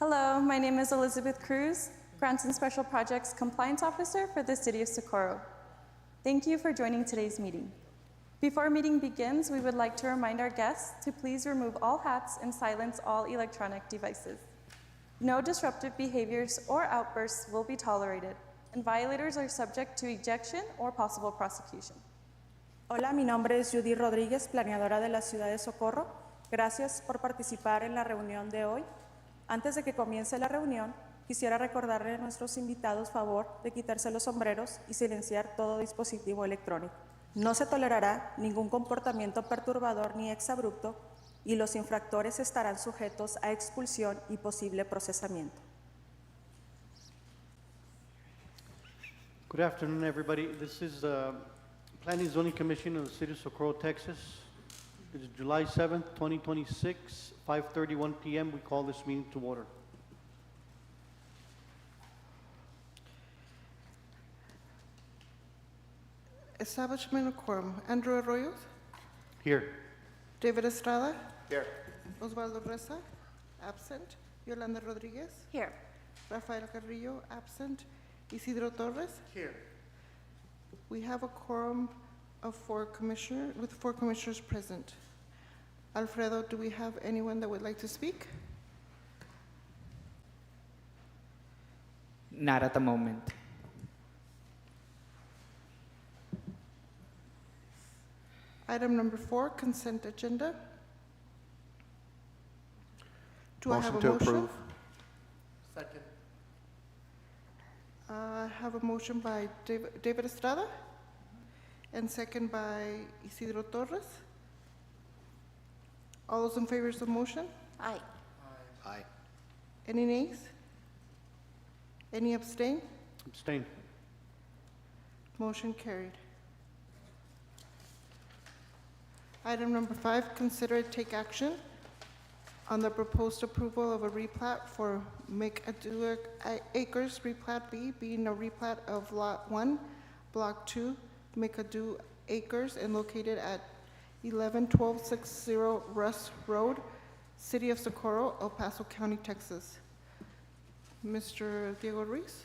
Hello, my name is Elizabeth Cruz, Grants and Special Projects Compliance Officer for the City of Socorro. Thank you for joining today's meeting. Before meeting begins, we would like to remind our guests to please remove all hats and silence all electronic devices. No disruptive behaviors or outbursts will be tolerated, and violators are subject to ejection or possible prosecution. Hola, mi nombre es Judy Rodríguez, planeadora de la ciudad de Socorro. Gracias por participar en la reunión de hoy. Antes de que comience la reunión, quisiera recordarle a nuestros invitados favor de quitarse los sombreros y silenciar todo dispositivo electrónico. No se tolerará ningún comportamiento perturbador ni exabrupto y los infractores estarán sujetos a expulsión y posible procesamiento. Good afternoon, everybody. This is the Planning and Zoning Commission of the City of Socorro, Texas. It is July 7th, 2026, 5:31 p.m. We call this meeting to order. Establishment of quorum. Andrew Arroyo, Here. David Estrada, Here. Osvaldo Reza, absent. Yolanda Rodriguez, Here. Rafael Carrillo, absent. Isidro Torres. Here. We have a quorum of four commissioners present. Alfredo, do we have anyone that would like to speak? Not at the moment. Item number 4, consent agenda. Do I have a motion? Second. I have a motion by David Estrada and second by Isidro Torres. All those in favor of the motion? Aye. Aye. Any nays? Any abstain? Abstain. Motion carried. Item number 5, consider and take action on the proposed approval of a replat for McAdoo Acres Replat B, being a replat of Lot 1, Block 2, McAdoo Acres, and located at 11-1260 Russ Road, City of Socorro, El Paso County, Texas. Mr. Diego Ruiz?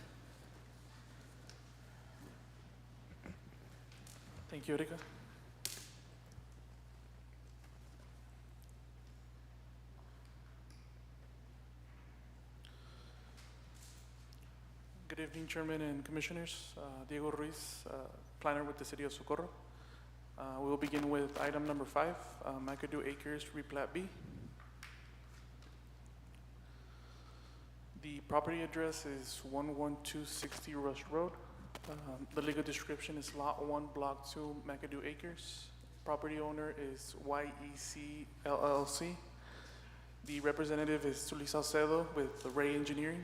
Thank you, Erika. Good evening, Chairman and Commissioners. Diego Ruiz, planner with the City of Socorro. We will begin with item number 5, McAdoo Acres Replat B. The property address is 11260 Rush Road. The legal description is Lot 1, Block 2, McAdoo Acres. Property owner is YEC LLC. The representative is Sully Salcedo with Ray Engineering.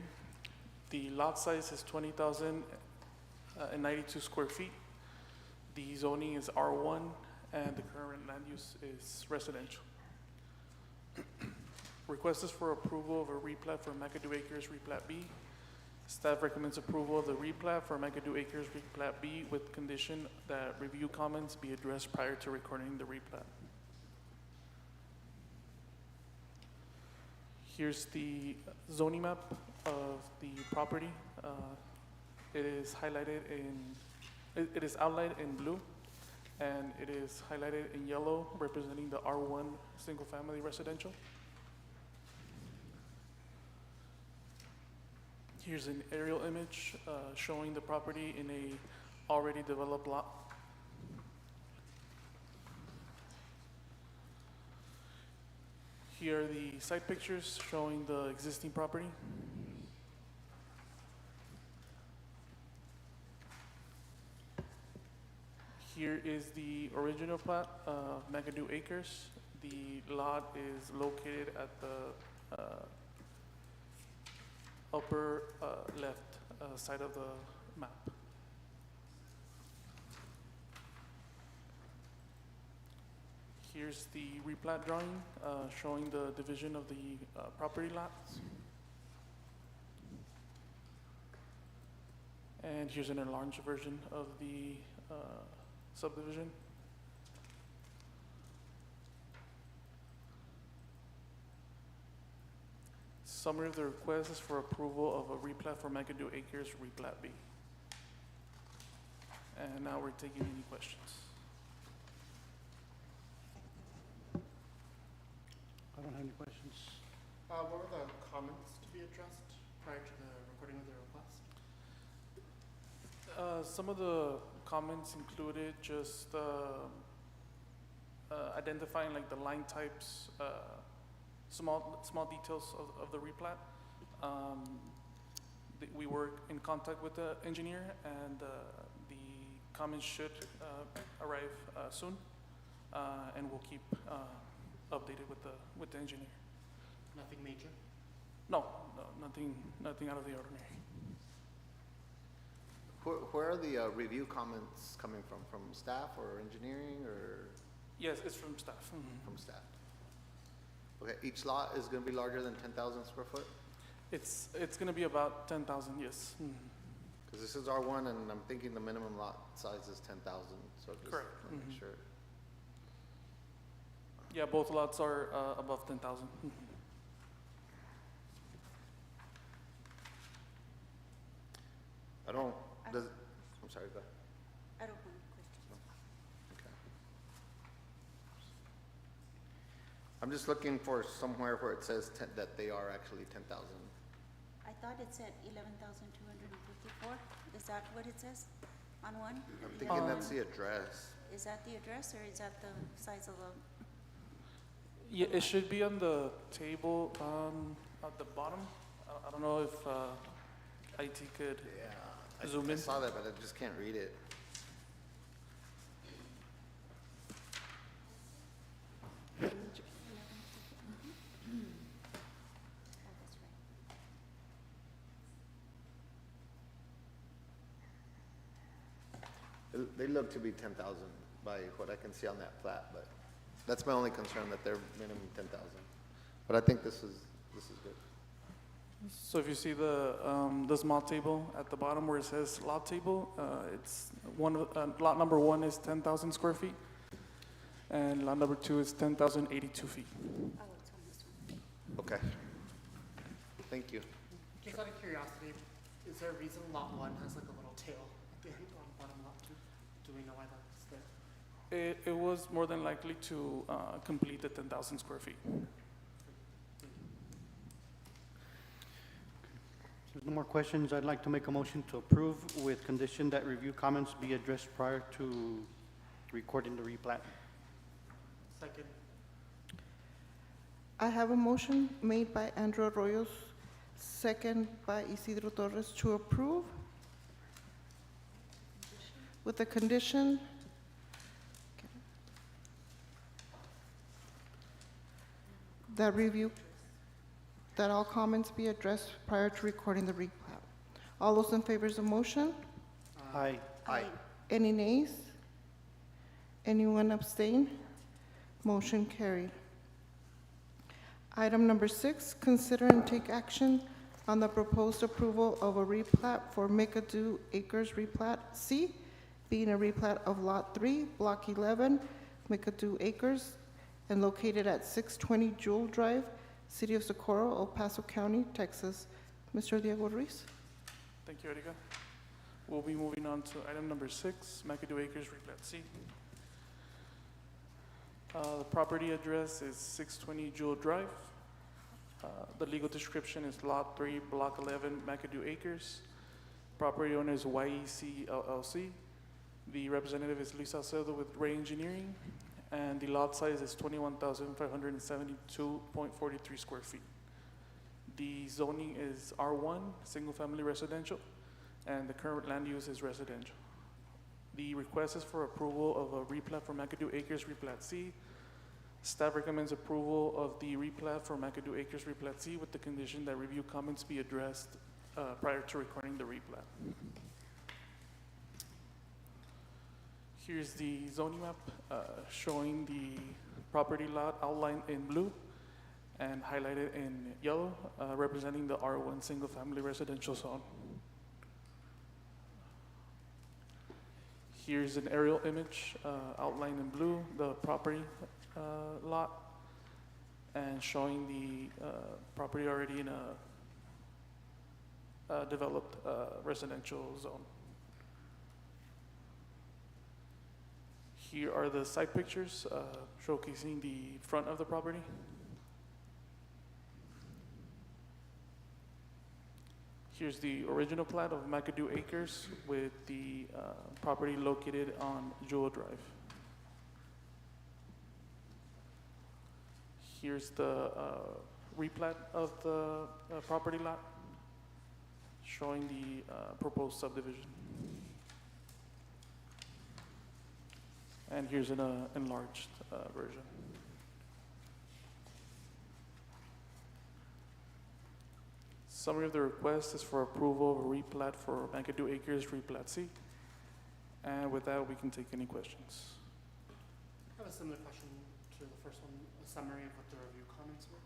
The lot size is 20,092 square feet. The zoning is R1, and the current land use is residential. Request is for approval of a replat for McAdoo Acres Replat B. Staff recommends approval of the replat for McAdoo Acres Replat B with condition that review comments be addressed prior to recording the replat. Here's the zoning map of the property. It is highlighted it is outlined in blue, and it is highlighted in yellow, representing the R1 single-family residential. Here's an aerial image showing the property in a already developed lot. Here are the site pictures showing the existing property. Here is the original plat of McAdoo Acres. The lot is located at the upper left side of the map. Here's the replat drawing showing the division of the property lots. And here's an enlarged version of the subdivision. summary of the request is for approval of a replat for McAdoo Acres, replat B. And now we're taking any questions. I don't have any questions. What were the comments to be addressed prior to the recording of the request? Some of the comments included just identifying like the line types, small details of the replat. We were in contact with the engineer, and the comments should arrive soon, and we'll keep updated with the engineer. Nothing major? No, nothing out of the ordinary. Where are the review comments coming from? From staff or engineering or Yes, it's from staff. from staff? Okay, each lot is gonna be larger than 10,000 square foot? It's gonna be about 10,000, yes. Because this is R1 and I'm thinking the minimum lot size is 10,000, so just Correct. wanna make sure. Yeah, both lots are above 10,000. I don't, does, I'm sorry, go ahead. I don't have a question. Okay. I'm just looking for somewhere where it says that they are actually 10,000. I thought it said 11,254. Is that what it says on one? I'm thinking that's the address. Is that the address or is that the size of the? Yeah, it should be on the table at the bottom. I don't know if IT could. Yeah. Zoom I in. saw that, but I just can't read it. Oh, that's right. They look to be 10,000 by what I can see on that plat, but that's my only concern, that they're minimum 10,000. But I think this is good. So if you see the small table at the bottom where it says lot table, it's lot number 1 is 10,000 square feet, and lot number 2 is 10,082 feet. Oh, it's on this one. Okay. Thank you. Just out of curiosity, is there a reason lot 1 has like a little tail at the end on bottom lot 2? Do we know why that's there? It was more than likely to complete the 10,000 square feet. If there's no more questions, I'd like to make a motion to approve with condition that review comments be addressed prior to recording the replat. Second. I have a motion made by Andrew Arroyos, second by Isidro Torres to approve with the condition that all comments be addressed prior to recording the replat. All those in favor of the motion? Aye. Aye. Any nays? Anyone abstain? Motion carried. Item number 6, consider and take action on the proposed approval of a replat for McAdoo Acres Replat C, being a replat of Lot 3, Block 11, McAdoo Acres, and located at 620 Jewel Drive, City of Socorro, El Paso County, Texas. Mr. Diego Ruiz. Thank you, Erika. We'll be moving on to item number 6, McAdoo Acres Replat C. The property address is 620 Jewel Drive. The legal description is Lot 3, Block 11, McAdoo Acres. Property owner is YEC LLC. The representative is Luis Salcedo with Ray Engineering, and the lot size is 21,572.43 square feet. The zoning is R1, single-family residential, and the current land use is residential. The request is for approval of a replat for McAdoo Acres Replat C. Staff recommends approval of the replat for McAdoo Acres Replat C with the condition that review comments be addressed prior to recording the replat. Here's the zoning map showing the property lot outlined in blue and highlighted in yellow, representing the R1 single-family residential zone. Here's an aerial image outlined in blue, the property lot, and showing the property already in a developed residential zone. Here are the side pictures showcasing the front of the property. Here's the original plat of McAdoo Acres with the property located on Jewel Drive. Here's the replat of the property lot showing the proposed subdivision. And here's an enlarged version. Summary of the request is for approval of a replat for McAdoo Acres Replat C. And with that, we can take any questions. I have a similar question to the first one, a summary of what the review comments were.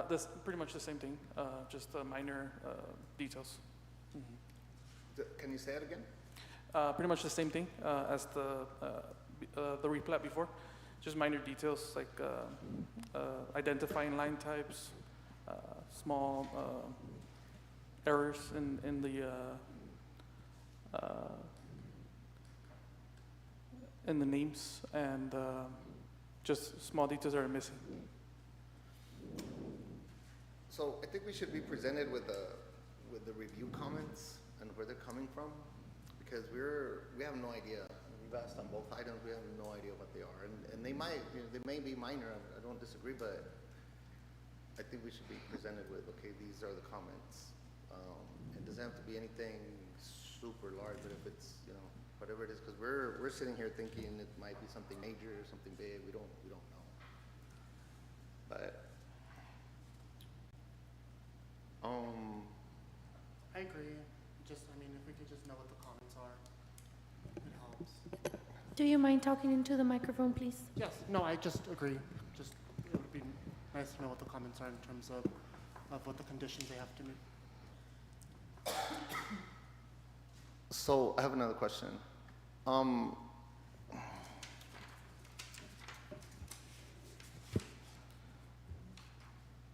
That's pretty much the same thing, just minor details. Can you say it again? Pretty much the same thing as the replat before, just minor details like identifying line types, small errors in the names, and just small details that are missing. So I think we should be presented with the review comments and where they're coming from, because we have no idea. We've asked on both items, we have no idea what they are, and they might, they may be minor. I don't disagree, but I think we should be presented with, okay, these are the comments. It doesn't have to be anything super large, but if it's, whatever it is, because we're sitting here thinking it might be something major or something big. We don't know. But I agree. Just, I mean, if we could just know what the comments are, it helps. Do you mind talking into the microphone, please? Yes, no, I just agree. Just, it would be nice to know what the comments are in terms of what the conditions they have to meet. So I have another question.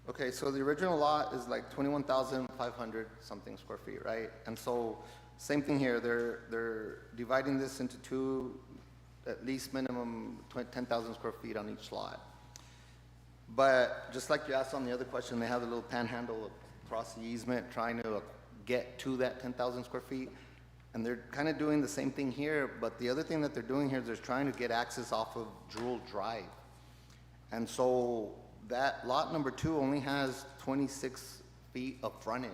Okay, so the original lot is like 21,500 something square feet, right? And so same thing here. They're dividing this into two, at least minimum 10,000 square feet on each lot. But just like you asked on the other question, they have a little panhandle across the easement trying to get to that 10,000 square feet. And they're kind of doing the same thing here, but the other thing that they're doing here is they're trying to get access off of Jewel Drive. And so that lot number 2 only has 26 feet of frontage.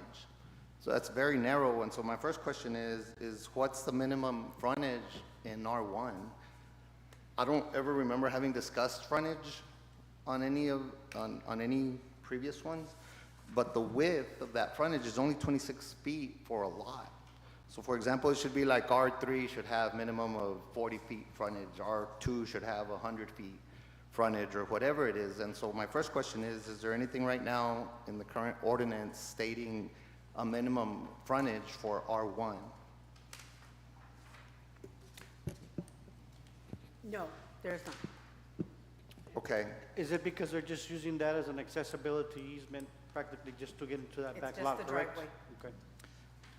So that's very narrow. And so my first question is what's the minimum frontage in R1? I don't ever remember having discussed frontage on any previous ones, but the width of that frontage is only 26 feet for a lot. So for example, it should be like R3 should have minimum of 40 feet frontage, R2 should have 100 feet frontage, or whatever it is. And so my first question is there anything right now in the current ordinance stating a minimum frontage for R1? No, there's not. Okay, Is it because they're just using that as an accessibility easement, practically just to get into that It's back just lot, the correct? driveway. Okay.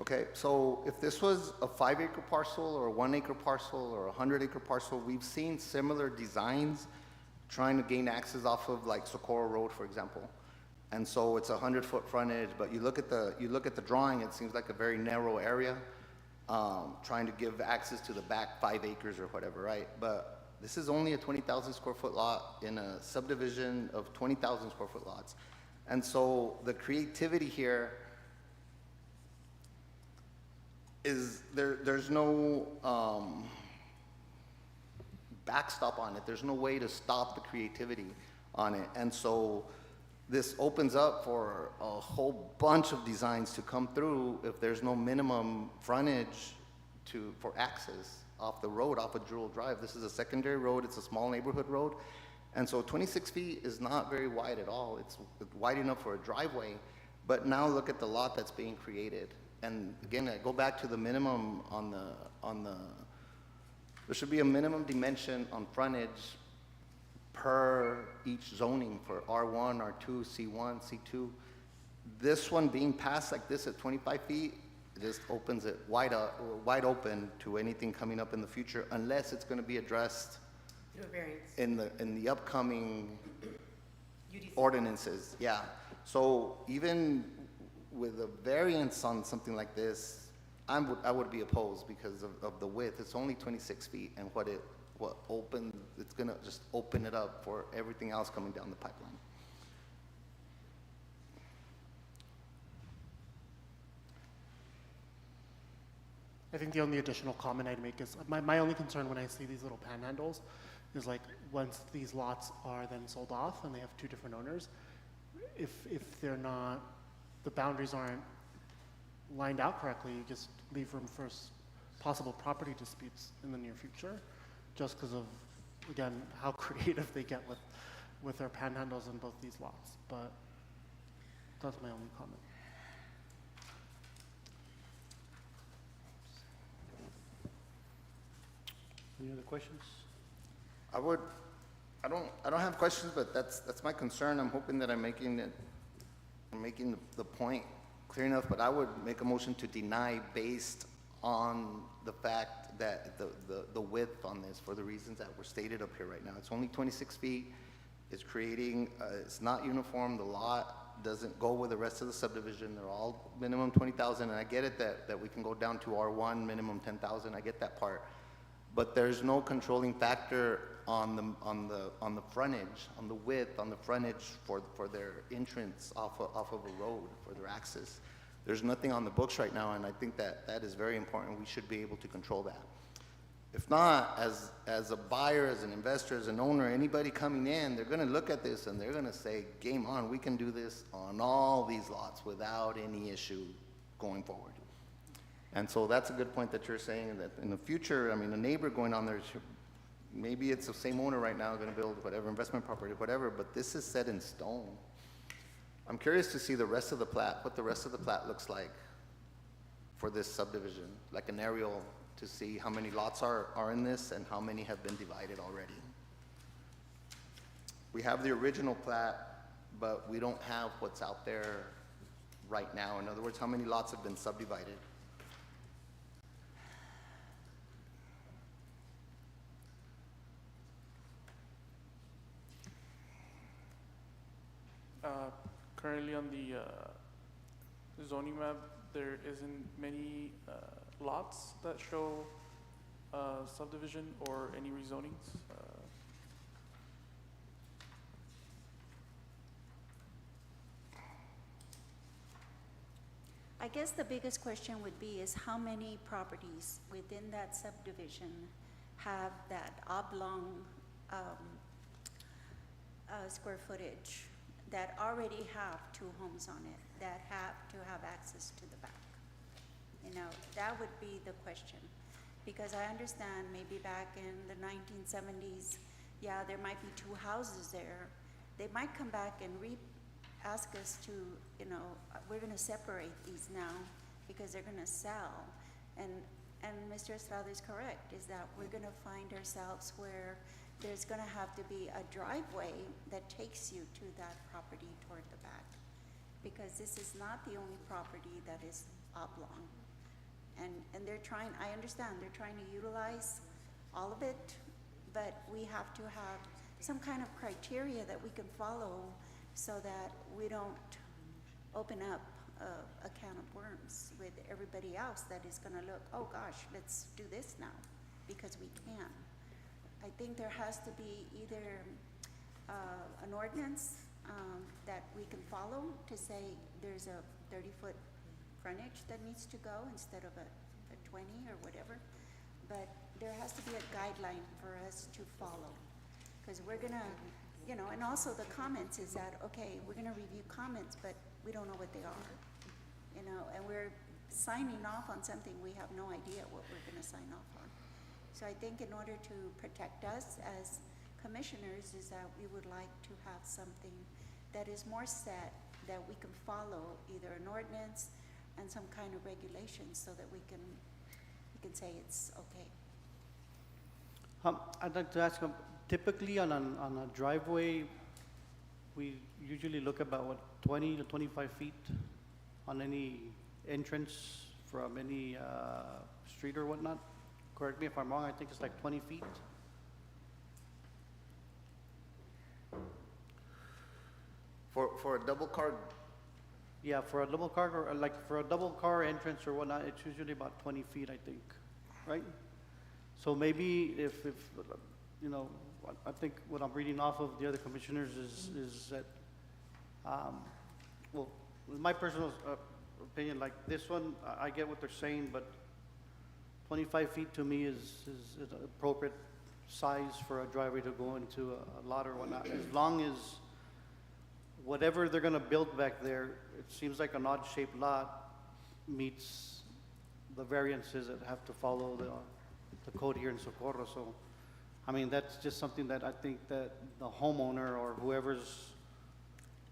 okay, so if this was a 5-acre parcel or a 1-acre parcel or a 100-acre parcel, we've seen similar designs trying to gain access off of like Socorro Road, for example. And so it's a 100-foot frontage, but you look at the drawing, it seems like a very narrow area, trying to give access to the back 5 acres or whatever, right? But this is only a 20,000 square foot lot in a subdivision of 20,000 square foot lots. And so the creativity here is there's no backstop on it. There's no way to stop the creativity on it. And so this opens up for a whole bunch of designs to come through if there's no minimum frontage for access off the road, off of Jewel Drive. This is a secondary road. It's a small neighborhood road. And so 26 feet is not very wide at all. It's wide enough for a driveway. But now look at the lot that's being created. And again, I go back to the minimum on the there should be a minimum dimension on frontage per each zoning for R1, R2, C1, C2. This one being passed like this at 25 feet, it just opens it wide open to anything coming up in the future, unless it's gonna be addressed in the upcoming ordinances, yeah. So even with a variance on something like this, I would be opposed because of the width. It's only 26 feet, and it's gonna just open it up for everything else coming down the pipeline. I think the only additional comment I'd make is, my only concern when I see these little panhandles is like, once these lots are then sold off and they have two different owners, if they're not, the boundaries aren't lined out correctly, you just leave room for possible property disputes in the near future, just because of, again, how creative they get with their panhandles in both these lots. But that's my only comment. Any other questions? I don't have questions, but that's my concern. I'm hoping that I'm making the point clear enough, but I would make a motion to deny based on the fact that the width on this, for the reasons that were stated up here right now. It's only 26 feet. It's creating, it's not uniform. The lot doesn't go with the rest of the subdivision. They're all minimum 20,000, and I get it that we can go down to R1, minimum 10,000. I get that part. But there's no controlling factor on the frontage, on the width, on the frontage for their entrance off of a road, for their access. There's nothing on the books right now, and I think that is very important. We should be able to control that. If not, as a buyer, as an investor, as an owner, anybody coming in, they're gonna look at this and they're gonna say, game on, we can do this on all these lots without any issue going forward. And so that's a good point that you're saying, that in the future, I mean, a neighbor going on there, maybe it's the same owner right now gonna build whatever, investment property, whatever, but this is set in stone. I'm curious to see the rest of the plat, what the rest of the plat looks like for this subdivision, like an aerial, to see how many lots are in this and how many have been divided already. We have the original plat, but we don't have what's out there right now. In other words, how many lots have been subdivided? Currently on the zoning map, there isn't many lots that show subdivision or any rezonings. I guess the biggest question would be is how many properties within that subdivision have that oblong square footage that already have two homes on it, that have to have access to the back? You know, that would be the question. Because I understand maybe back in the 1970s, yeah, there might be two houses there. They might come back and ask us to, you know, we're gonna separate these now because they're gonna sell. And Mr. Estrada is correct, is that we're gonna find ourselves where there's gonna have to be a driveway that takes you to that property toward the back. Because this is not the only property that is oblong. And they're trying, I understand, they're trying to utilize all of it, but we have to have some kind of criteria that we can follow so that we don't open up a can of worms with everybody else that is gonna look, oh gosh, let's do this now, because we can. I think there has to be either an ordinance that we can follow to say there's a 30-foot frontage that needs to go instead of a 20 or whatever. But there has to be a guideline for us to follow. Because we're gonna, you know, and also the comments is that, okay, we're gonna review comments, but we don't know what they are. You know, and we're signing off on something we have no idea what we're gonna sign off on. So I think in order to protect us as commissioners is that we would like to have something that is more set, that we can follow, either an ordinance and some kind of regulations so that we can say it's okay. I'd like to ask, typically on a driveway, we usually look about, what, 20 to 25 feet on any entrance from any street or whatnot. Correct me if I'm wrong, I think it's like 20 feet. For a double car, Yeah, for a double car, or like for a double car entrance or whatnot, it's usually about 20 feet, I think, right? So maybe if, you know, I think what I'm reading off of the other commissioners is that, well, my personal opinion, like this one, I get what they're saying, but 25 feet to me is an appropriate size for a driveway to go into a lot or whatnot, as long as whatever they're gonna build back there, it seems like an odd-shaped lot meets the variances that have to follow the code here in Socorro. So, I mean, that's just something that I think that the homeowner or whoever's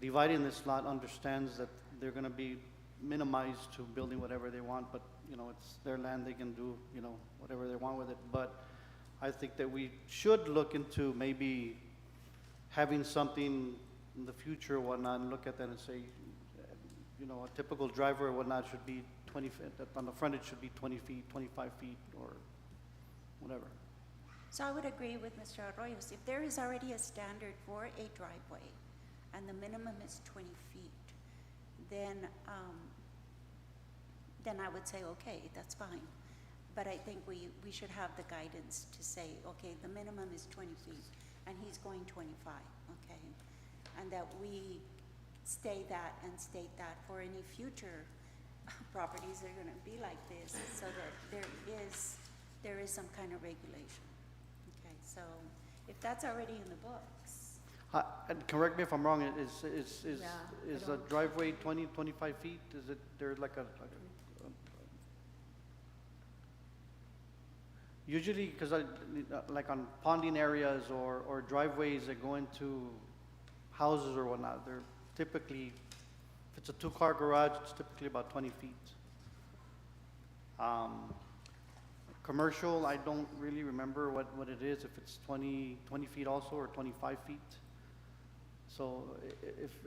dividing this lot understands that they're gonna be minimized to building whatever they want, but, you know, it's their land, they can do, you know, whatever they want with it. But I think that we should look into maybe having something in the future or whatnot, and look at that and say, you know, a typical driveway or whatnot should be 20 feet, on the front it should be 20 feet, 25 feet, or whatever. So I would agree with Mr. Arroyos. If there is already a standard for a driveway and the minimum is 20 feet, then I would say, okay, that's fine. But I think we should have the guidance to say, okay, the minimum is 20 feet and he's going 25, okay? And that we state that for any future properties that are gonna be like this, so that there is some kind of regulation. Okay, so if that's already in the books, And correct me if I'm wrong, is Yeah, a driveway 20, 25 feet? Is it, there like a usually, because like on ponding areas or driveways that go into houses or whatnot, they're typically, if it's a two-car garage, it's typically about 20 feet. Commercial, I don't really remember what it is, if it's 20 feet also, or 25 feet. So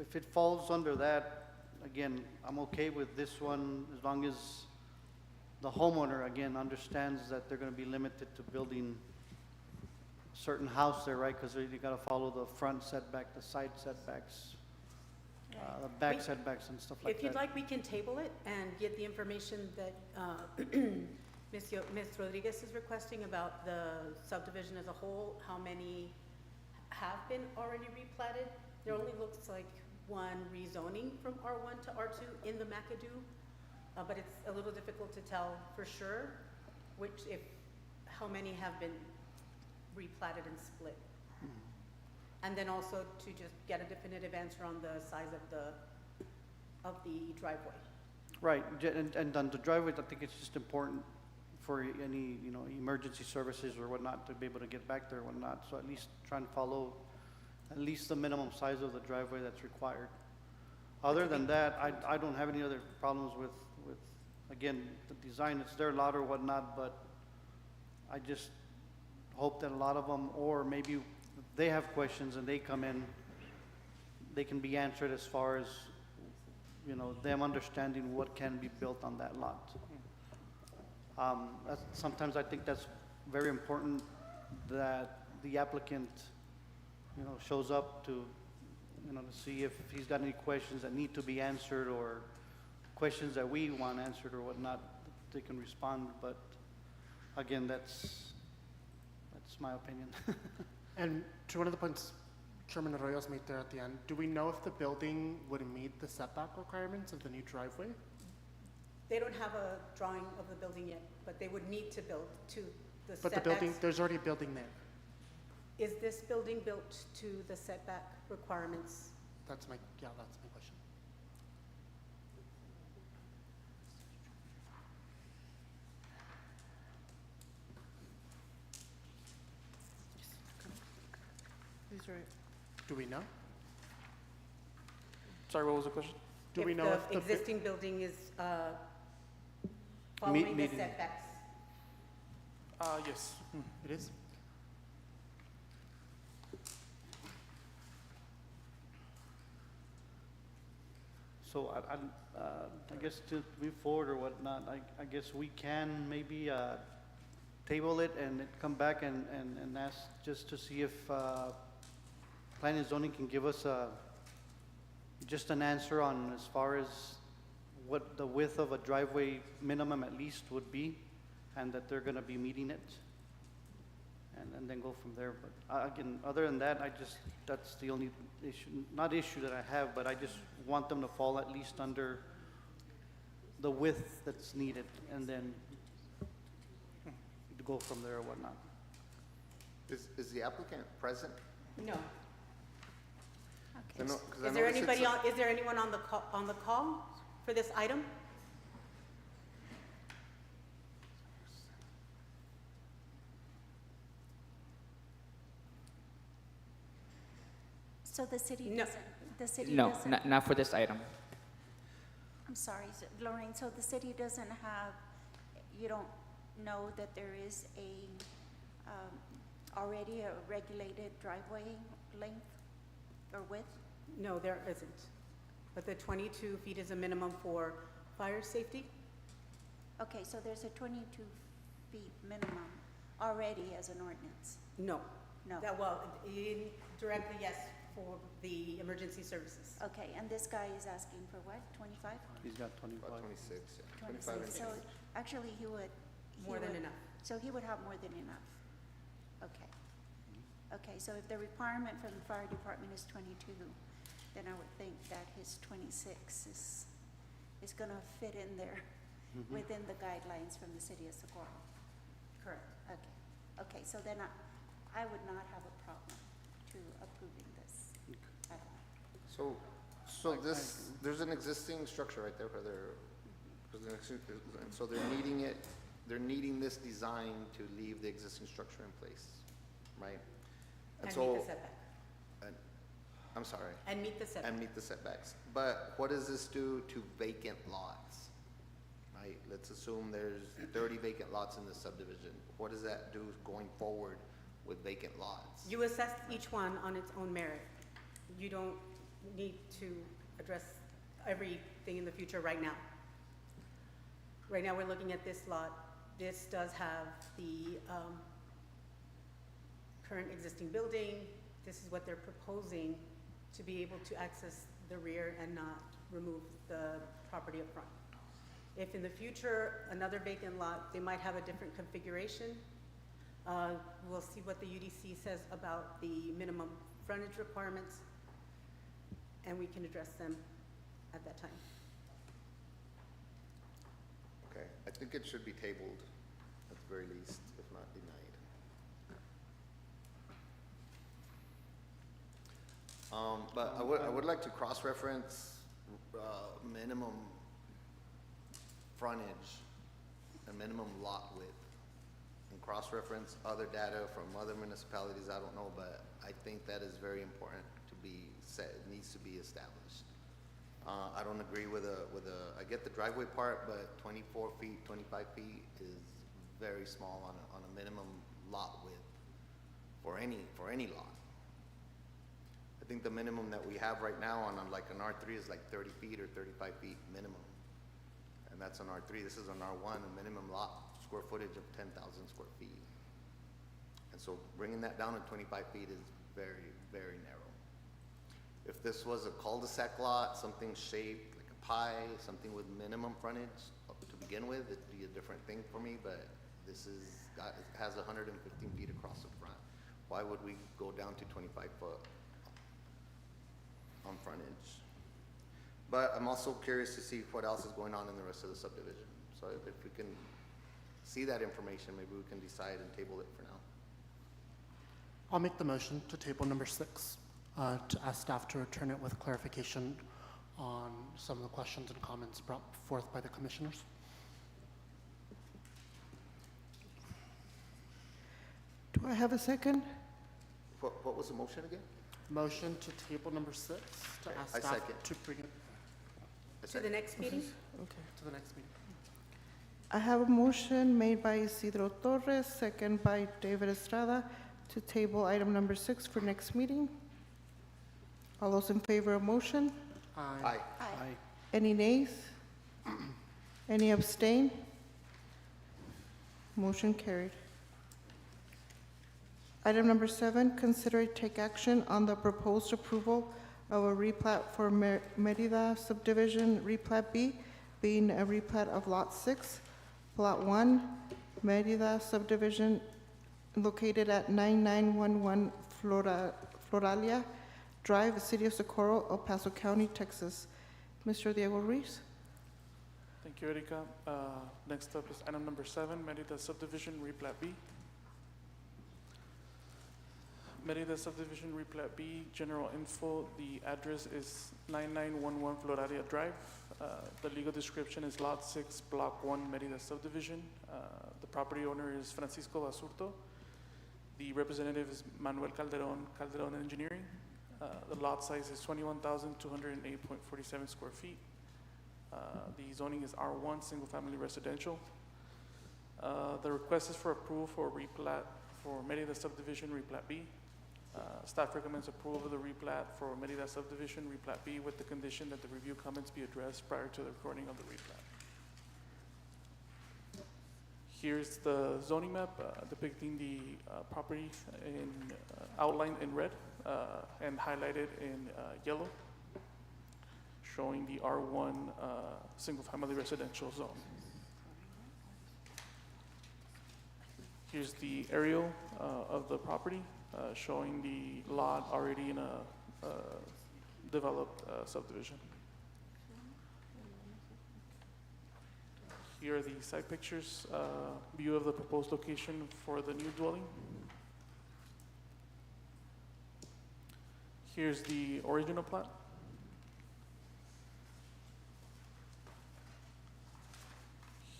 if it falls under that, again, I'm okay with this one, as long as the homeowner, again, understands that they're gonna be limited to building a certain house there, right? Because you gotta follow the front setback, the side setbacks, the back setbacks and stuff like that. If you'd like, we can table it and get the information that Ms. Rodriguez is requesting about the subdivision as a whole, how many have been already replatted. There only looks like one rezoning from R1 to R2 in the McAdoo, but it's a little difficult to tell for sure how many have been replatted and split. And then also to just get a definitive answer on the size of the driveway. Right, and on the driveways, I think it's just important for any, you know, emergency services or whatnot to be able to get back there or whatnot. So at least try and follow at least the minimum size of the driveway that's required. Other than that, I don't have any other problems with, again, the design, it's their lot or whatnot, but I just hope that a lot of them, or maybe they have questions and they come in, they can be answered as far as, you know, them understanding what can be built on that lot. Sometimes I think that's very important, that the applicant, you know, shows up to, you know, to see if he's got any questions that need to be answered, or questions that we want answered or whatnot, they can respond. But again, that's my opinion. And to one of the points Chairman Arroyos made there at the end, do we know if the building would meet the setback requirements of the new driveway? They don't have a drawing of the building yet, but they would need to build to the setbacks. But the building, there's already a building there. Is this building built to the setback requirements? That's my question. He's right. Do we know? Sorry, what was the question? Do we know if the existing building is following the meeting. setbacks? Yes. It is? so I guess to move forward or whatnot, I guess we can maybe table it and it come back and ask just to see if planning and zoning can give us just an answer on as far as what the width of a driveway minimum at least would be, and that they're gonna be meeting it. And then go from there, but again, other than that, that's the only issue that I have, but I just want them to fall at least under the width that's needed, and then go from there or whatnot. Is the applicant present? No. I Okay. know- 'cause I Is there noticed it's anybody is there anyone on the call for this item? So the city No. doesn't, the city No, doesn't, not for this item. I'm sorry, Lorraine, so the city doesn't have, you don't know that there is already a regulated driveway length or width? No, there isn't. But the 22 feet is a minimum for fire safety? Okay, so there's a 22 feet minimum already as an ordinance? No. No. Directly, yes, for the emergency services. Okay, and this guy is asking for what, 25? He's got 25. About 26, yeah. 25 26, so inches. actually he would. More than enough. So he would have more than enough. Okay. Okay, so if the requirement from the fire department is 22, then I would think that his 26 is gonna fit in there within the guidelines from the city of Socorro. Correct. Okay, okay, so then I would not have a problem to approving this at all. So there's an existing structure right there where so they're needing this design to leave the existing structure in place, right? And so, meet the setback. I'm sorry. And meet the setback. And meet the setbacks. But what does this do to vacant lots? Right, let's assume there's 30 vacant lots in this subdivision. What does that do going forward with vacant lots? You assess each one on its own merit. You don't need to address everything in the future right now. Right now, we're looking at this lot. This does have the current existing building. This is what they're proposing to be able to access the rear and not remove the property up front. If in the future, another vacant lot, they might have a different configuration. We'll see what the UDC says about the minimum frontage requirements, and we can address them at that time. Okay, I think it should be tabled at the very least, if not denied. But I would like to cross-reference minimum frontage and minimum lot width, and cross-reference other data from other municipalities, I don't know, but I think that is very important to be said, it needs to be established. I don't agree with I get the driveway part, but 24 feet, 25 feet is very small on a minimum lot width for any lot. I think the minimum that we have right now on like an R3 is like 30 feet or 35 feet minimum. And that's an R3. This is an R1, a minimum lot square footage of 10,000 square feet. And so bringing that down to 25 feet is very, very narrow. If this was a cul-de-sac lot, something shaped like a pie, something with minimum frontage to begin with, it'd be a different thing for me, but this it has 115 feet across the front. Why would we go down to 25 foot on frontage? But I'm also curious to see what else is going on in the rest of the subdivision. So if we can see that information, maybe we can decide and table it for now. I'll make the motion to table number 6, to ask staff to return it with clarification on some of the questions and comments brought forth by the commissioners. Do I have a second? What was the motion again? Motion to table number 6, to ask I staff second. to bring it To the next meeting? Okay. to the next meeting. I have a motion made by Isidro Torres, second by David Estrada, to table item number 6 for next meeting. All those in favor of motion? Aye. Aye. Aye. Any nays? Any abstain? Motion carried. Item number 7, consider and take action on the proposed approval of a replat for Merida subdivision, replat B, being a replat of Lot 6, Plot 1, Merida subdivision located at 9911 Floralia Drive, City of Socorro, El Paso County, Texas. Mr. Diego Ruiz. Thank you, Erika. Next up is item number 7, Merida subdivision, replat B. Merida subdivision, replat B, general info. The address is 9911 Floralia Drive. The legal description is Lot 6, Block 1, Merida subdivision. The property owner is Francisco Basurto. The representative is Manuel Calderon Engineering. The lot size is 21,208.47 square feet. The zoning is R1, single-family residential. The request is for approval for replat for Merida subdivision, replat B. Staff recommends approval of the replat for Merida subdivision, replat B, with the condition that the review comments be addressed prior to the recording of the replat. Here's the zoning map depicting the property outlined in red and highlighted in yellow, showing the R1 single-family residential zone. Here's the aerial of the property, showing the lot already in a developed subdivision. Here are the side pictures, view of the proposed location for the new dwelling. Here's the original plat.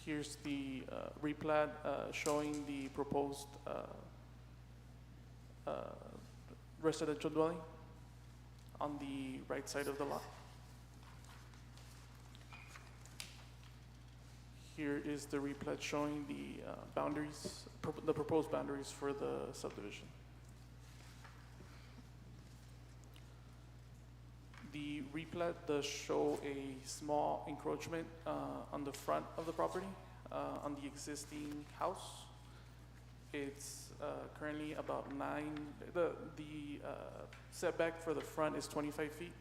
Here's the replat showing the proposed residential dwelling on the right side of the lot. Here is the replat showing the boundaries, the proposed boundaries for the subdivision. The replat does show a small encroachment on the front of the property, on the existing house. It's currently about the setback for the front is 25 feet,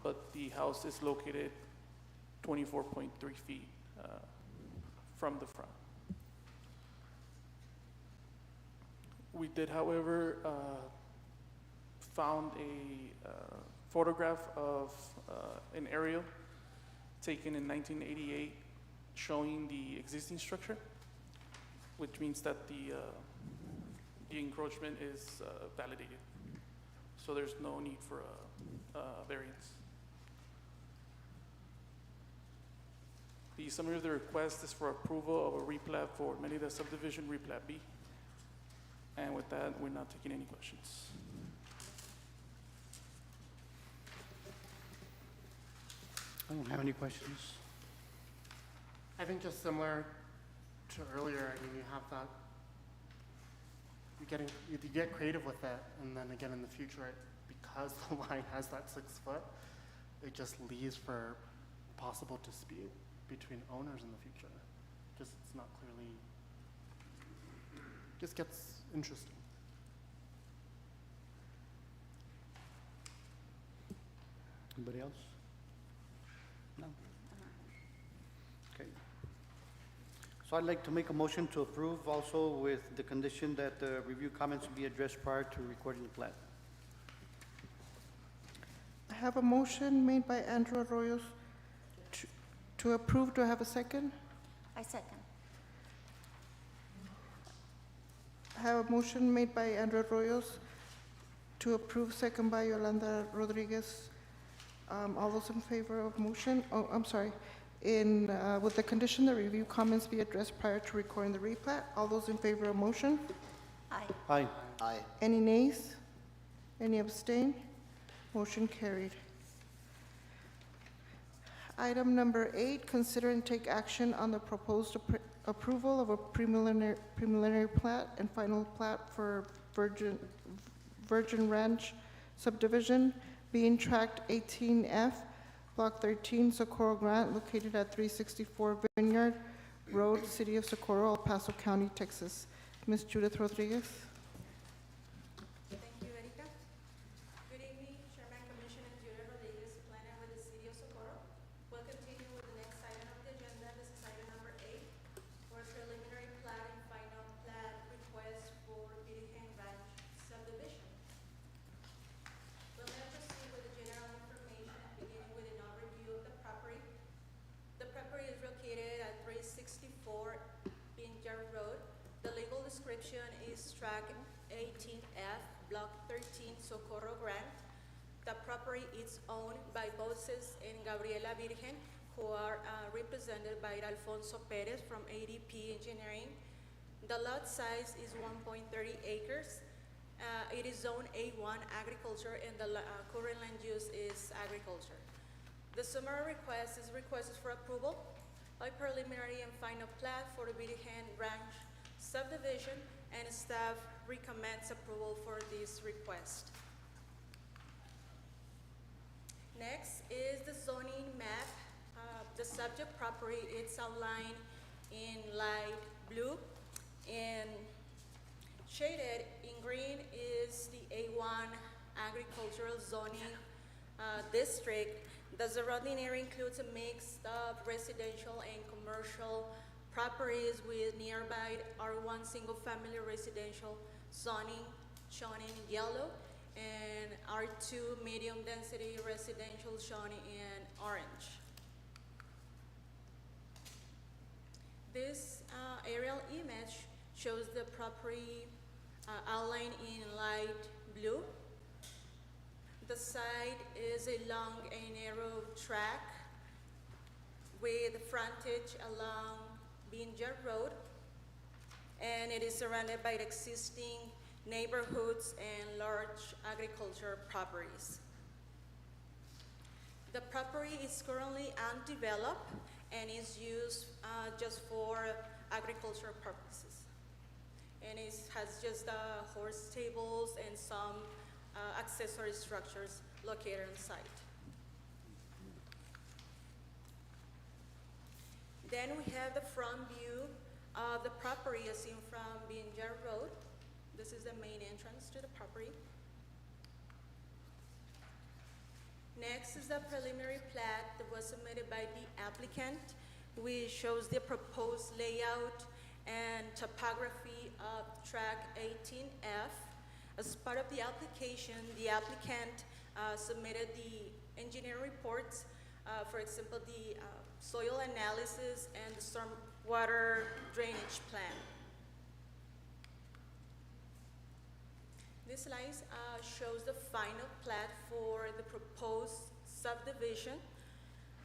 but the house is located 24.3 feet from the front. We did, however, found a photograph of an aerial taken in 1988 showing the existing structure, which means that the encroachment is validated. So there's no need for a variance. The summary of the request is for approval of a replat for Merida subdivision, replat B. And with that, we're not taking any questions. I don't have any questions. I think just similar to earlier, I mean, you have that, you get creative with it, and then again in the future, because the line has that 6 foot, it just leaves for possible dispute between owners in the future. Just, it's not clearly, just gets interesting. Anybody else? No? Okay. So I'd like to make a motion to approve also with the condition that the review comments be addressed prior to recording the plat. I have a motion made by Andrew Arroyo to approve. Do I have a second? I second. I have a motion made by Andrew Arroyo to approve, second by Yolanda Rodriguez. All those in favor of motion? Oh, I'm sorry. With the condition that review comments be addressed prior to recording the replat. All those in favor of motion? Aye. Aye. Aye. Any nays? Any abstain? Motion carried. Item number 8, consider and take action on the proposed approval of a preliminary plat and final plat for Virgin Ranch subdivision being tract 18F, Block 13, Socorro Grant, located at 364 Vineyard Road, City of Socorro, El Paso County, Texas. Ms. Judith Rodriguez. Thank you, Erika. Good evening, Chairman, Commissioner Judith Rodriguez, planner with the City of Socorro. We'll continue with the next item of the agenda. This is item number 8, for preliminary plat and final plat request for Virgen Ranch subdivision. We'll now proceed with the general information, beginning with an overview of the property. The property is located at 364 Vineyard Road. The legal description is tract 18F, Block 13, Socorro Grant. The property is owned by Boses and Gabriela Virgen, who are represented by Alfonso Perez from ADP Engineering. The lot size is 1.30 acres. It is zone A1 agriculture, and the current land use is agriculture. The summary request is requested for approval by preliminary and final plat for the Virgen Ranch subdivision, and staff recommends approval for this request. Next is the zoning map. The subject property is outlined in light blue, and shaded in green is the A1 agricultural zoning district. The surrounding area includes a mix of residential and commercial properties with nearby R1 single-family residential zoning shown in yellow, and R2 medium-density residential shown in orange. This aerial image shows the property outlined in light blue. The site is a long and narrow track with frontage along Vineyard Road, and it is surrounded by the existing neighborhoods and large agriculture properties. The property is currently undeveloped and is used just for agricultural purposes. And it has just horse stables and some accessory structures located on site. Then we have the front view of the property as seen from Vineyard Road. This is the main entrance to the property. Next is the preliminary plat that was submitted by the applicant, which shows the proposed layout and topography of tract 18F. As part of the application, the applicant submitted the engineering reports, for example, the soil analysis and the stormwater drainage plan. This slide shows the final plat for the proposed subdivision.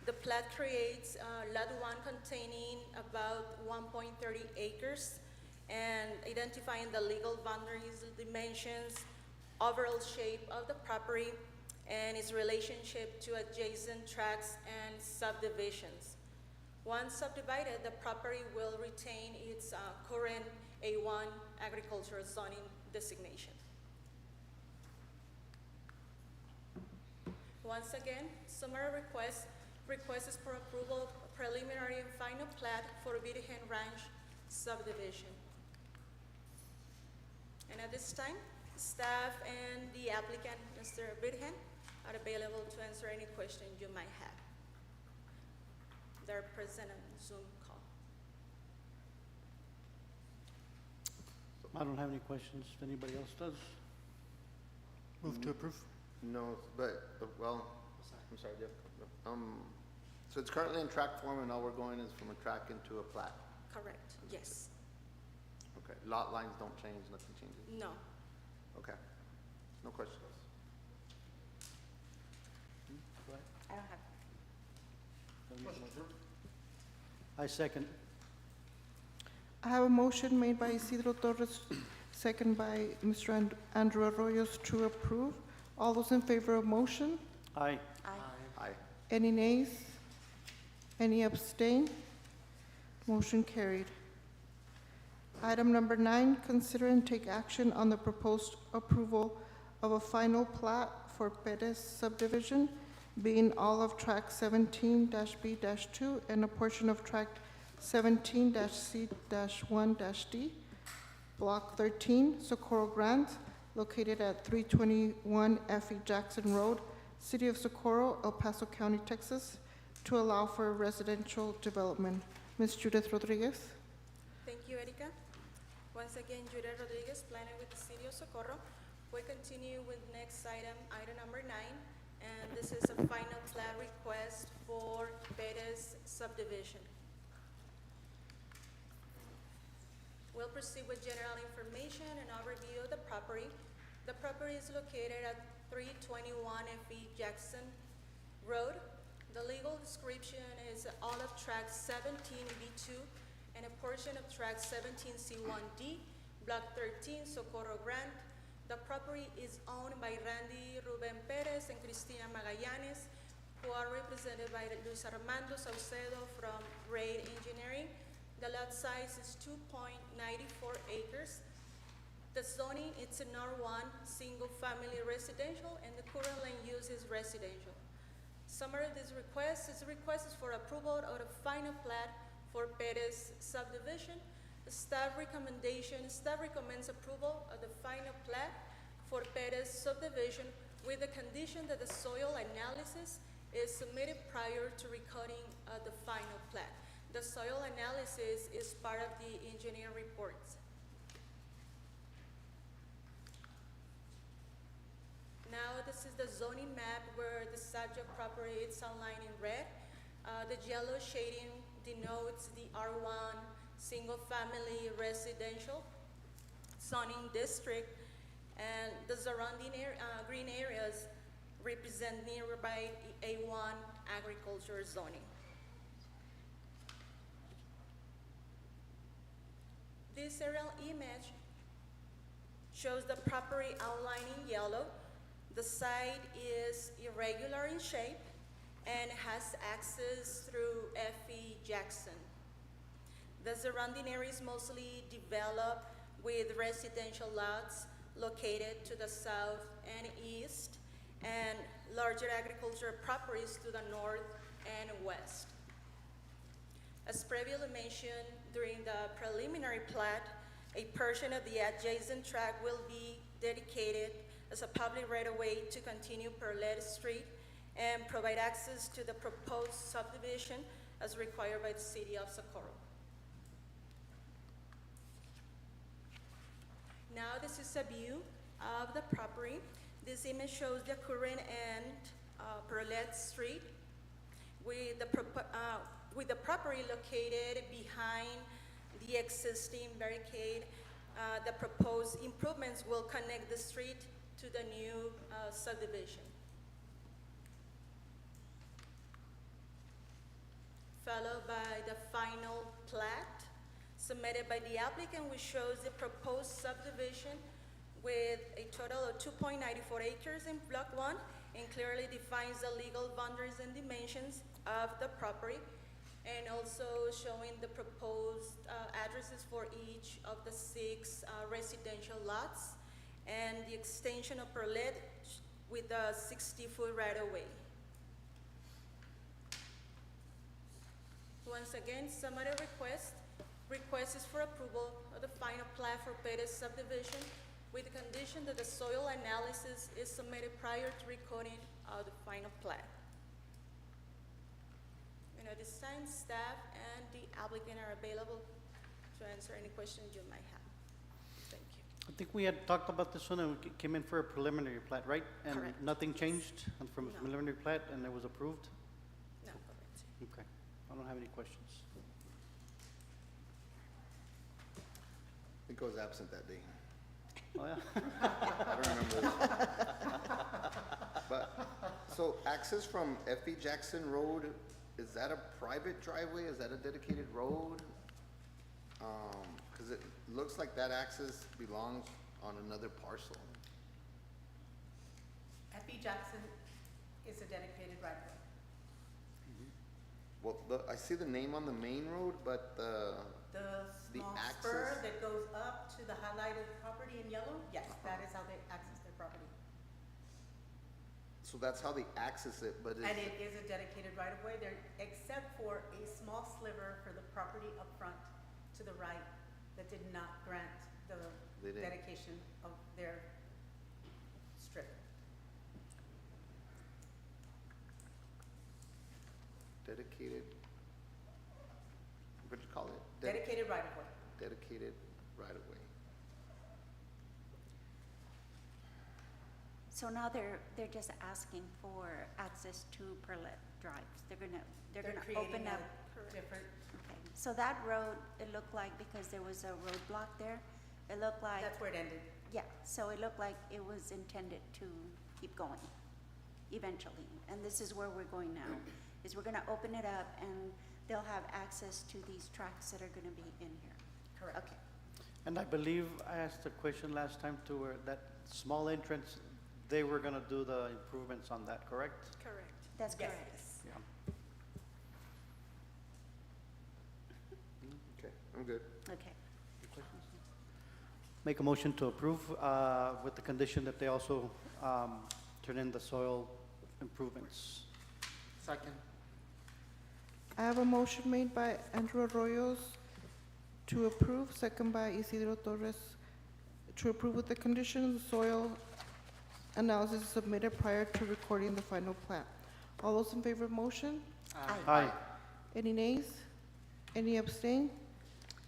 The plat creates Lot 1 containing about 1.30 acres and identifying the legal boundaries, dimensions, overall shape of the property, and its relationship to adjacent tracts and subdivisions. Once subdivided, the property will retain its current A1 agricultural zoning designation. Once again, summary request is for approval of preliminary and final plat for Virgen Ranch subdivision. And at this time, staff and the applicant, Mr. Virgen, are available to answer any questions you might have. They're present on Zoom call. I don't have any questions, if anybody else does. Move to approve. No, but, well, I'm sorry, Jeff. So it's currently in track form, and all we're going is from a track into a plat. Correct, yes. Okay, lot lines don't change, nothing changes? No. Okay, no questions. I don't have. I second. I have a motion made by Isidro Torres, second by Mr. Andrew Arroyos to approve. All those in favor of motion? Aye. Aye. Any nays? Any abstain? Motion carried. Item number 9, consider and take action on the proposed approval of a final plat for Perez subdivision, being all of track 17-B-2 and a portion of track 17-C-1-D, Block 13, Socorro Grant, located at 321 F.E. Jackson Road, City of Socorro, El Paso County, Texas, to allow for residential development. Ms. Judith Rodriguez. Thank you, Erica. Once again, Judith Rodriguez, planner with the City of Socorro. We continue with next item, item number 9, and this is a final plat request for Perez subdivision. We'll proceed with general information and overview of the property. The property is located at 321 F.E. Jackson Road. The legal description is all of track 17B2 and a portion of track 17C1D, Block 13, Socorro Grant. The property is owned by Randy Ruben Perez and Cristina Magallanes, who are represented by Luis Armando Saucedo from Raid Engineering. The lot size is 2.94 acres. The zoning, it's an R1, single-family residential, and the current land use is residential. Summary of this request is for approval of the final plat for Perez subdivision. The staff recommends approval of the final plat for Perez subdivision with the condition that the soil analysis is submitted prior to recording of the final plat. The soil analysis is part of the engineer reports. Now, this is the zoning map where the subject property is outlined in red. The yellow shading denotes the R1 single-family residential zoning district, and the surrounding green areas represent nearby A1 agriculture zoning. This aerial image shows the property outlined in yellow. The site is irregular in shape and has access through F.E. Jackson. The surrounding area is mostly developed with residential lots located to the south and east, and larger agricultural properties to the north and west. As previously mentioned during the preliminary plat, a portion of the adjacent tract will be dedicated as a public right-of-way to continue Perlet Street and provide access to the proposed subdivision as required by the City of Socorro. Now this is a view of the property. This image shows the current end Perlet Street with the property located behind the existing barricade. The proposed improvements will connect the street to the new subdivision. Followed by the final plat submitted by the applicant, which shows the proposed subdivision with a total of 2.94 acres in Block 1 and clearly defines the legal boundaries and dimensions of the property, and also showing the proposed addresses for each of the 6 residential lots and the extension of Perlet with a 60-foot right-of-way. Once again, summary request. Request is for approval of the final plat for Perez subdivision with the condition that the soil analysis is submitted prior to recording of the final plat. At this time, staff and the applicant are available to answer any questions you might have. Thank you. I think we had talked about this one and we came in for a preliminary plat, right? And Correct. nothing changed from No. preliminary plat and it was approved? No, correct. Okay, I don't have any questions. I think I was absent that day. Oh, yeah? I don't remember this. But, so access from F.E. Jackson Road, is that a private driveway? Is that a dedicated road? Because it looks like that access belongs on another parcel. F.E. Jackson is a dedicated right-of-way. Well, I see the name on the main road, but The The small spur access- that goes up to the highlighted property in yellow, yes, that is how they access their property. So that's how they access it, but And it is a dedicated right-of-way there, except for a small sliver for the property up front to the right that did not grant the They didn't. dedication of their strip. dedicated, what'd you call it? Dedicated right-of-way. Dedicated right-of-way. So now they're just asking for access to Perlet Drives. They're They're gonna creating open up. a different, Okay, so that road, it looked like, because there was a roadblock there, it looked like, that's where it ended. yeah, so it looked like it was intended to keep going eventually. And this is where we're going now, is we're gonna open it up and they'll have access to these tracks that are gonna be in here. Correct. Okay, And I believe I asked a question last time to where that small entrance, they were gonna do the improvements on that, correct? Correct. that's Yes. correct. Yeah. Okay, I'm good. Okay, Make a motion to approve with the condition that they also turn in the soil improvements. Second. I have a motion made by Andrew Arroyos to approve, second by Isidro Torres, to approve with the condition the soil analysis is submitted prior to recording the final plat. All those in favor of motion? Aye. Any nays? Any abstain?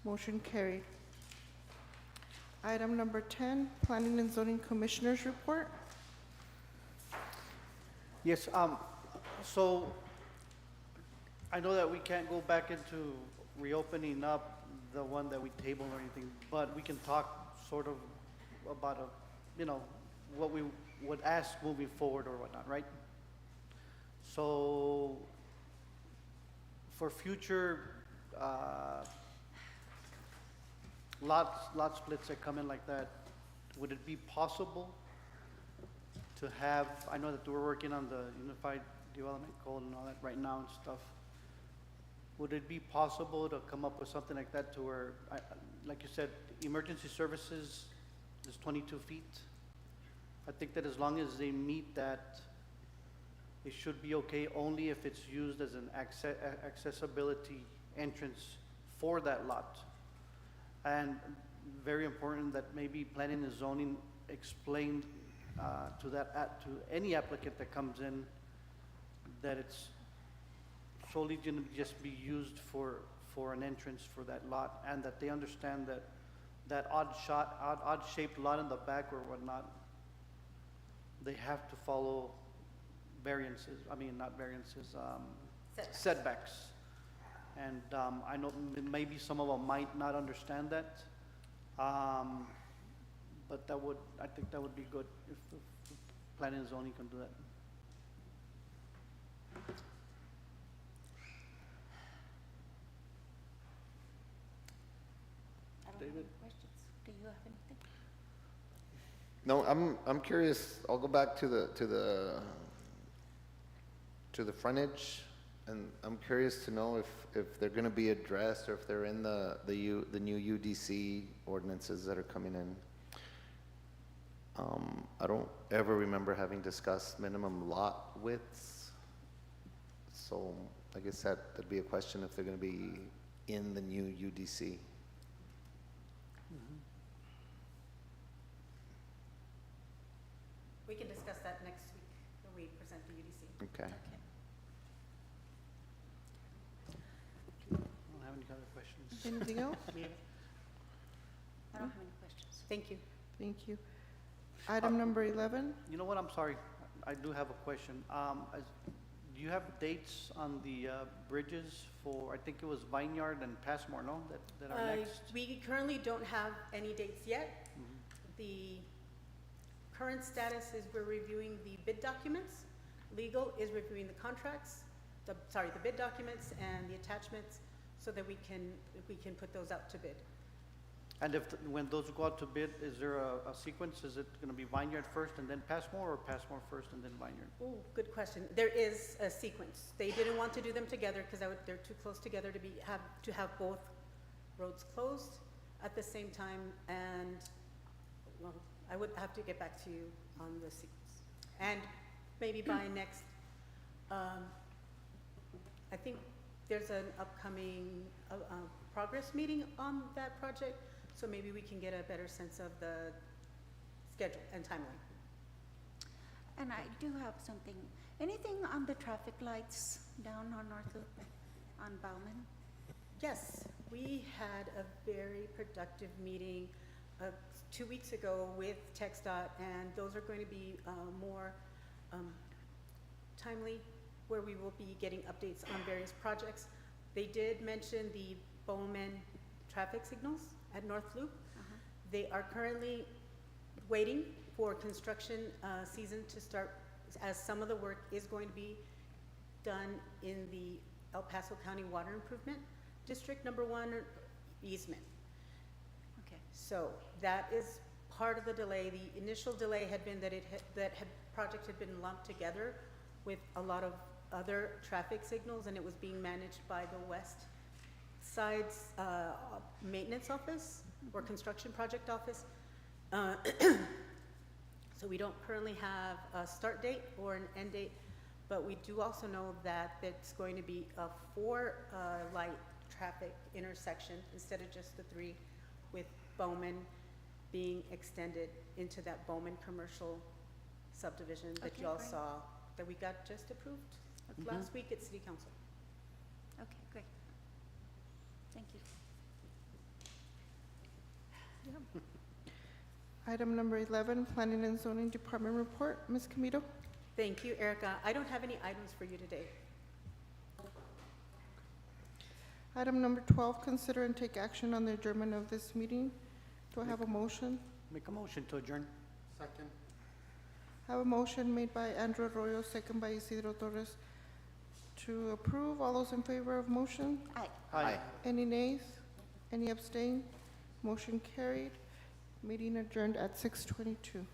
Motion carried. Item number 10, Planning and Zoning Commissioners Report. Yes, so I know that we can't go back into reopening up the one that we tabled or anything, but we can talk sort of about what we would ask moving forward or whatnot, right? So for future, lot splits that come in like that, would it be possible to have, I know that we're working on the Unified Development Code and all that right now and stuff. Would it be possible to come up with something like that to where, like you said, emergency services is 22 feet? I think that as long as they meet that, it should be okay only if it's used as an accessibility entrance for that lot. And very important that maybe planning and zoning explained to any applicant that comes in that it's solely going to just be used for an entrance for that lot, and that they understand that odd shaped lot in the back or whatnot, they have to follow variances, not variances, setbacks. And I know maybe some of them might not understand that, but I think that would be good if planning and zoning can do that. I don't have David? any questions. Do you have anything? No, I'm curious, I'll go back to the frontage, and I'm curious to know if they're gonna be addressed, or if they're in the new UDC ordinances that are coming in. I don't ever remember having discussed minimum lot widths, so I guess that'd be a question if they're gonna be in the new UDC. We can discuss that next week when we present the UDC. Okay. I don't have any other questions. Anything else? I don't have any questions. Thank you. Thank you. Item number 11, You know what, I'm sorry, I do have a question. Do you have dates on the bridges for, I think it was Vineyard and Passmore, no, that are next? We currently don't have any dates yet. The current status is we're reviewing the bid documents. Legal is reviewing the contracts, the bid documents and the attachments, so that we can put those out to bid. And when those go out to bid, is there a sequence? Is it gonna be Vineyard first and then Passmore, or Passmore first and then Vineyard? Oh, good question. There is a sequence. They didn't want to do them together because they're too close together to have both roads closed at the same time, and, well, I would have to get back to you on the sequence. And maybe by next, I think there's an upcoming progress meeting on that project, so maybe we can get a better sense of the schedule and timeline. And I do have something. Anything on the traffic lights down on North Loop, on Bauman? Yes, we had a very productive meeting 2 weeks ago with TxDOT, and those are going to be more timely, where we will be getting updates on various projects. They did mention the Bowman traffic signals at North Loop. They are currently waiting for construction season to start, as some of the work is going to be done in the El Paso County Water Improvement District Number 1 easement. Okay. So that is part of the delay. The initial delay had been that project had been lumped together with a lot of other traffic signals, and it was being managed by the West Side's maintenance office or construction project office. So we don't currently have a start date or an end date, but we do also know that it's going to be a 4 light traffic intersection instead of just the 3, with Bowman being extended into that Bowman commercial subdivision that Okay, you all great. saw, that we got just approved last week at City Council. Okay, great. Thank you. Item number 11, Planning and Zoning Department report. Ms. Camito? Thank you, Erica. I don't have any items for you today. Item number 12, consider and take action on the adjournment of this meeting. Do I have a motion? Make a motion to adjourn. Second. I have a motion made by Andrew Arroyo, second by Isidro Torres to approve. All those in favor of motion? Aye. Any nays? Any abstain? Motion carried. Meeting adjourned at 6:22.